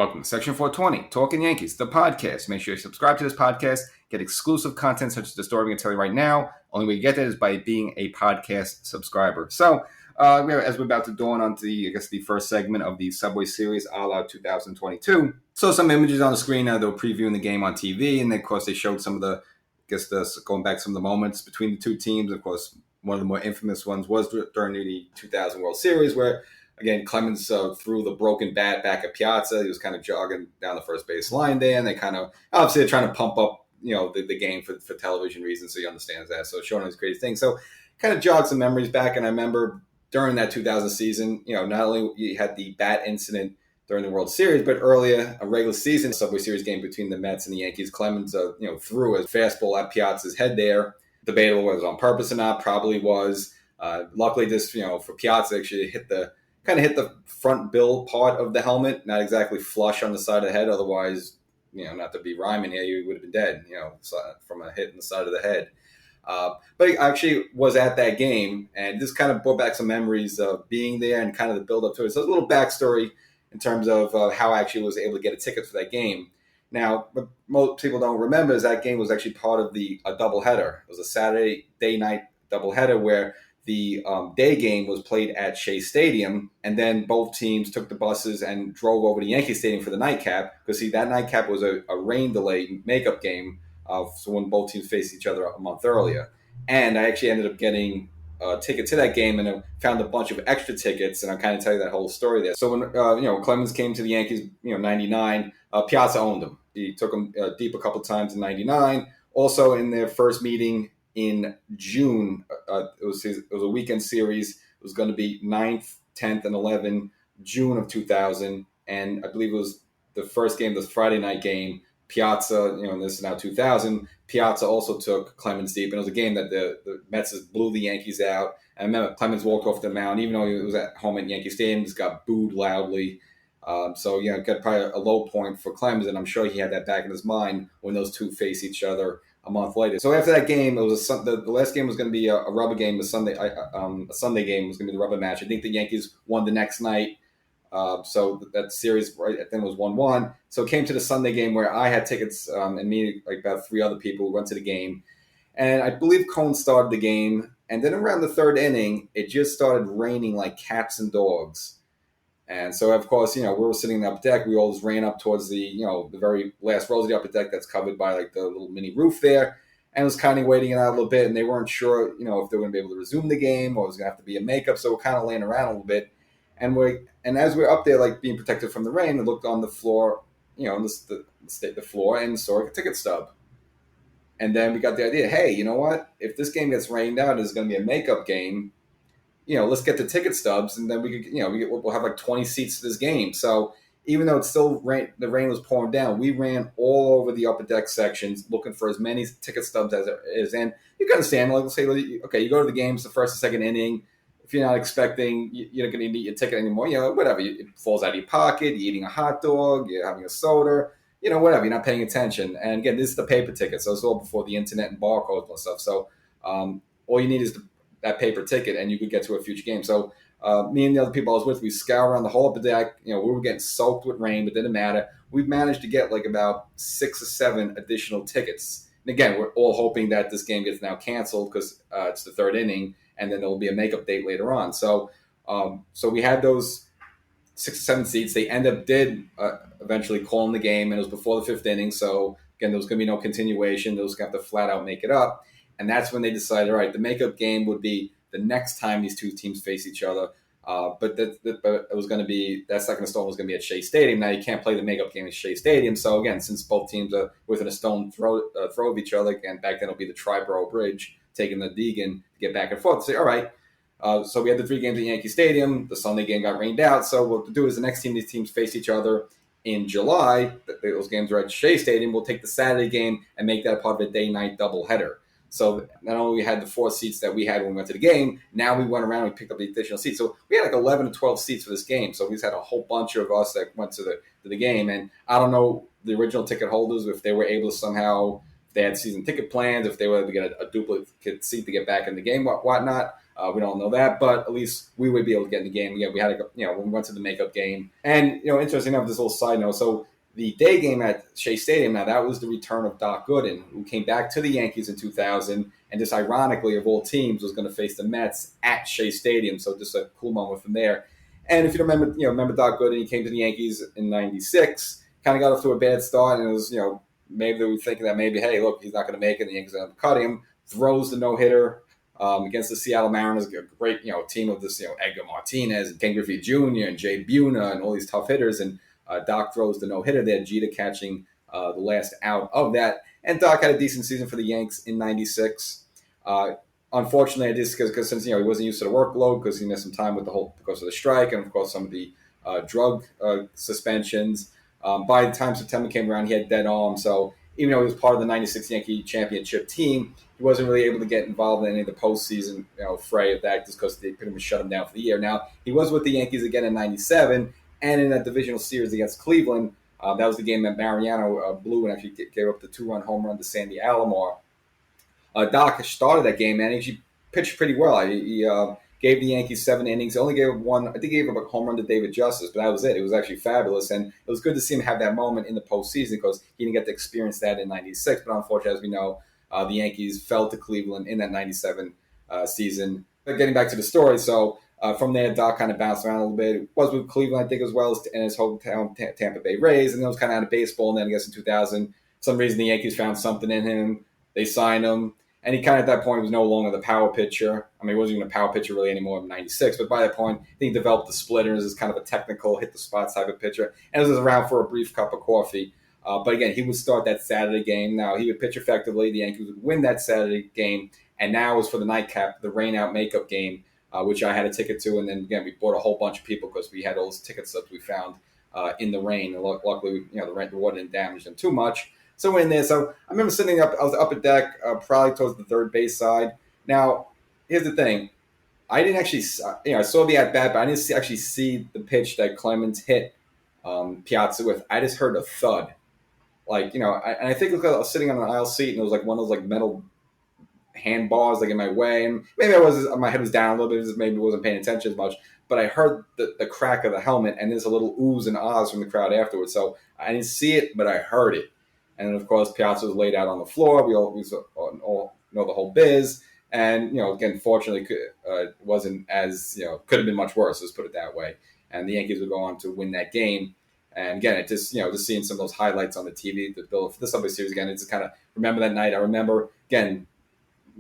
Welcome to Section 420, Talkin Yankees, the podcast. Make sure you subscribe to this podcast, get exclusive content such as the story I'm going to tell you right now. Only way you get that is by being a podcast subscriber. So, as we're about to dawn onto the first segment of the Subway Series, a la 2022. So some images on the screen, they were previewing the game on TV, and then, of course, they showed some of the, going back some of the moments between the two teams. Of course, one of the more infamous ones was during the 2000 World Series, where again, Clemens threw the broken bat back at Piazza. He was kind of jogging down the first base line there, and they kind of, obviously, they're trying to pump up, the game for television reasons, so he understands that. So showing these crazy things. So kind of jogged some memories back, and I remember during that 2000 season, not only you had the bat incident during the World Series, but earlier, a regular season Subway Series game between the Mets and the Yankees, Clemens, threw a fastball at Piazza's head there. Debatable whether it was on purpose or not, probably was. Luckily, this, for Piazza, actually hit the front bill part of the helmet, not exactly flush on the side of the head. Otherwise, not to be rhyming here, you would have been dead, from a hit in the side of the head. But he actually was at that game, and this kind of brought back some memories of being there and kind of the build up to it. So a little backstory in terms of how I actually was able to get a ticket for that game. Now, what most people don't remember is that game was actually part of a doubleheader. It was a Saturday day-night doubleheader where the day game was played at Shea Stadium, and then both teams took the buses and drove over to Yankee Stadium for the nightcap, because, that nightcap was a rain delay makeup game, so when both teams faced each other a month earlier. And I actually ended up getting a ticket to that game, and I found a bunch of extra tickets, and I'll kind of tell you that whole story there. So when Clemens came to the Yankees, 99, Piazza owned him. He took him deep a couple times in 99. Also, in their first meeting in June, it was a weekend series. It was going to be 9th, 10th, and 11th, June of 2000. And I believe it was the first game, the Friday night game. Piazza, this is now 2000. Piazza also took Clemens deep. And it was a game that the Mets blew the Yankees out. And I remember Clemens walked off the mound, even though he was at home at Yankee Stadium, just got booed loudly. It got probably a low point for Clemens, and I'm sure he had that back in his mind when those two face each other a month later. So after that game, it was the last game was going to be a rubber game. A Sunday game was going to be the rubber match. I think the Yankees won the next night. So that series right then was 1-1. So it came to the Sunday game where I had tickets, and me, like about three other people, went to the game. And I believe Cone started the game. And then around the third inning, it just started raining like cats and dogs. And so, of course, we were sitting in the upper deck. We all just ran up towards the very last rows of the upper deck that's covered by like the little mini roof there, and was kind of waiting it out a little bit. And they weren't sure, if they were going to be able to resume the game or it was going to have to be a makeup. So we're kind of laying around a little bit. And as we're up there, like being protected from the rain, we looked on the floor, on the floor, and saw a ticket stub. And then we got the idea, hey, you know what? If this game gets rained out, it's going to be a makeup game. Let's get the ticket stubs, and then we'll have like 20 seats to this game. So even though it's still the rain was pouring down, we ran all over the upper deck sections looking for as many ticket stubs as there is. And you can understand, like, let's say, okay, you go to the games, the first and second inning. If you're not expecting, you're not going to need your ticket anymore. Whatever, it falls out of your pocket. You're eating a hot dog, you're having a soda, whatever. You're not paying attention. And again, this is the paper ticket, so it's all before the internet and barcodes and stuff. So all you need is that paper ticket, and you could get to a future game. So me and the other people I was with, we scour around the whole upper deck. We were getting soaked with rain, but didn't matter. We've managed to get like about 6 or 7 additional tickets. And again, we're all hoping that this game gets now canceled because it's the third inning, and then there will be a makeup date later on. So we had those 6 or 7 seats. They did eventually calling the game, and it was before the 5th inning. So again, there was going to be no continuation. They was going to have to flat out make it up. And that's when they decided, all right, the makeup game would be the next time these two teams face each other. But it was going to be, that second stone was going to be at Shea Stadium. Now you can't play the makeup game at Shea Stadium. So again, since both teams are within a stone throw of each other, and back then it'll be the Triborough Bridge, taking the Deegan to get back and forth. Say, all right. So we had the 3 games at Yankee Stadium. The Sunday game got rained out. So what we'll do is the next team, these teams face each other in July. Those games are at Shea Stadium. We'll take the Saturday game and make that part of a day-night doubleheader. So not only we had the 4 seats that we had when we went to the game, now we went around and we picked up the additional seats. So we had like 11 to 12 seats for this game. So we just had a whole bunch of us that went to the game. And I don't know the original ticket holders, if they were able to somehow, if they had season ticket plans, if they were able to get a duplicate seat to get back in the game, whatnot. We don't know that, but at least we would be able to get in the game. Yeah, we had when we went to the makeup game. And, interesting enough, this little side note. So the day game at Shea Stadium, now that was the return of Doc Gooden, who came back to the Yankees in 2000, and just ironically, of all teams, was going to face the Mets at Shea Stadium. So just a cool moment from there. And if you remember Doc Gooden, he came to the Yankees in '96, kind of got off to a bad start, and it was, maybe they were thinking that maybe, hey, look, he's not going to make it, and the Yankees are going to cut him. Throws the no-hitter against the Seattle Mariners, a great, team of this, Edgar Martinez and Ken Griffey Jr. and Jay Buhner and all these tough hitters, and Doc throws the no-hitter there, Jeter catching the last out of that. And Doc had a decent season for the Yanks in '96. Unfortunately, because since he wasn't used to the workload, because he missed some time because of the strike, and of course some of the drug suspensions. By the time September came around, he had dead arm. So even though he was part of the '96 Yankee championship team, he wasn't really able to get involved in any of the postseason fray of that, just because they pretty much shut him down for the year. Now he was with the Yankees again in '97, and in that divisional series against Cleveland, that was the game that Mariano blew and actually gave up the 2-run home run to Sandy Alomar. Doc started that game, and he pitched pretty well. He gave the Yankees 7 innings. He only gave up one. I think he gave up a home run to David Justice, but that was it. It was actually fabulous, and it was good to see him have that moment in the postseason because he didn't get to experience that in '96. But unfortunately, as we know, the Yankees fell to Cleveland in that '97 season. But getting back to the story, so from there, Doc kind of bounced around a little bit. It was with Cleveland, I think, as well as in his hometown Tampa Bay Rays, and then it was kind of out of baseball. And then I guess in 2000, for some reason, the Yankees found something in him. They signed him. And he kind of at that point was no longer the power pitcher. I mean, he wasn't even a power pitcher really anymore in '96. But by that point, I think he developed the splitters as kind of a technical hit the spots type of pitcher. And it was around for a brief cup of coffee. But again, he would start that Saturday game. Now, he would pitch effectively. The Yankees would win that Saturday game. And now it was for the nightcap, the rain-out makeup game, which I had a ticket to. And then, again, we bought a whole bunch of people because we had all those ticket stubs we found in the rain. And luckily, the rain didn't damage them too much. So we're in there. So I remember sitting up. I was up at deck, probably towards the third base side. Now, here's the thing: I didn't actually, I saw the at bat, but I didn't actually see the pitch that Clemens hit Piazza with. I just heard a thud, and I think I was sitting on an aisle seat, and it was like one of those metal handbars in my way, and maybe my head was down a little bit, just maybe wasn't paying attention as much. But I heard the crack of the helmet, and there's a little oohs and ahs from the crowd afterwards. So I didn't see it, but I heard it. And then, of course, Piazza was laid out on the floor. We all know the whole biz. And, again, fortunately, it wasn't as, could have been much worse, let's put it that way. And the Yankees would go on to win that game. And, again, it just, just seeing some of those highlights on the TV, the build for the Subway Series, again, it just kind of remember that night. I remember, again,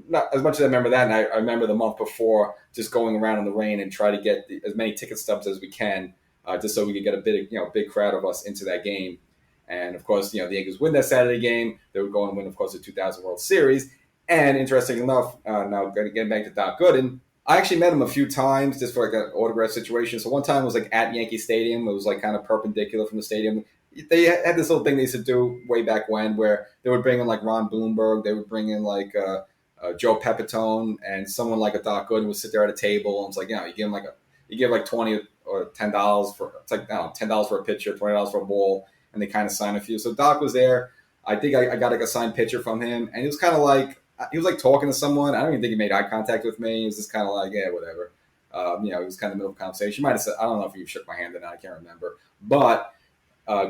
not as much as I remember that night, I remember the month before just going around in the rain and try to get as many ticket stubs as we can, just so we could get a big crowd of us into that game. And, of course, the Yankees win that Saturday game. They would go and win, of course, the 2000 World Series. And interesting enough, now getting back to Doc Gooden, I actually met him a few times just for an autograph situation. So one time was at Yankee Stadium. It was kind of perpendicular from the stadium. They had this little thing they used to do way back when where they would bring in Ron Bloomberg. They would bring in Joe Pepitone, and someone like a Doc Gooden would sit there at a table. And it's you give $20 or $10 for $10 for a pitcher, $20 for a ball. And they kind of signed a few. So Doc was there. I think I got a signed picture from him. And he was kind of he was talking to someone. I don't even think he made eye contact with me. He was just kind of yeah, whatever. He was kind of in the middle of a conversation. He might have said, I don't know if he shook my hand or not. I can't remember. But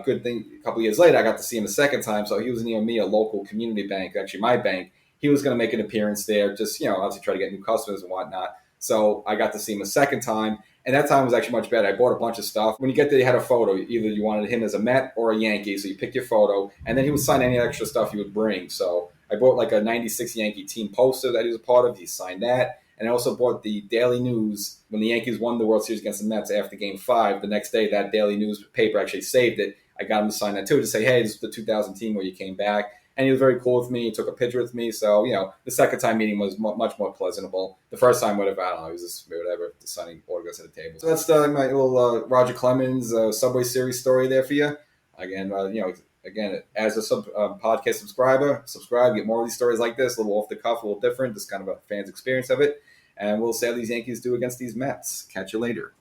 good thing, a couple of years later, I got to see him a second time. So he was near me, a local community bank, actually my bank. He was going to make an appearance there, just, obviously try to get new customers and whatnot. So I got to see him a second time. And that time was actually much better. I bought a bunch of stuff. When you get there, you had a photo. Either you wanted him as a Met or a Yankee. So you pick your photo. And then he would sign any extra stuff you would bring. So I bought a '96 Yankee team poster that he was a part of. He signed that. And I also bought the Daily News. When the Yankees won the World Series against the Mets after Game 5, the next day, that Daily News paper actually saved it. I got him to sign that too, to say, hey, this is the 2000 team where you came back. And he was very cool with me. He took a picture with me. So, the second time meeting was much more pleasantable. The first time, whatever, I don't know, it was just whatever, just signing autographs at the table. So that's my little Roger Clemens Subway Series story there for you. Again, as a podcast subscribe, get more of these stories like this, a little off the cuff, a little different, just kind of a fan's experience of it. And we'll see how these Yankees do against these Mets. Catch you later.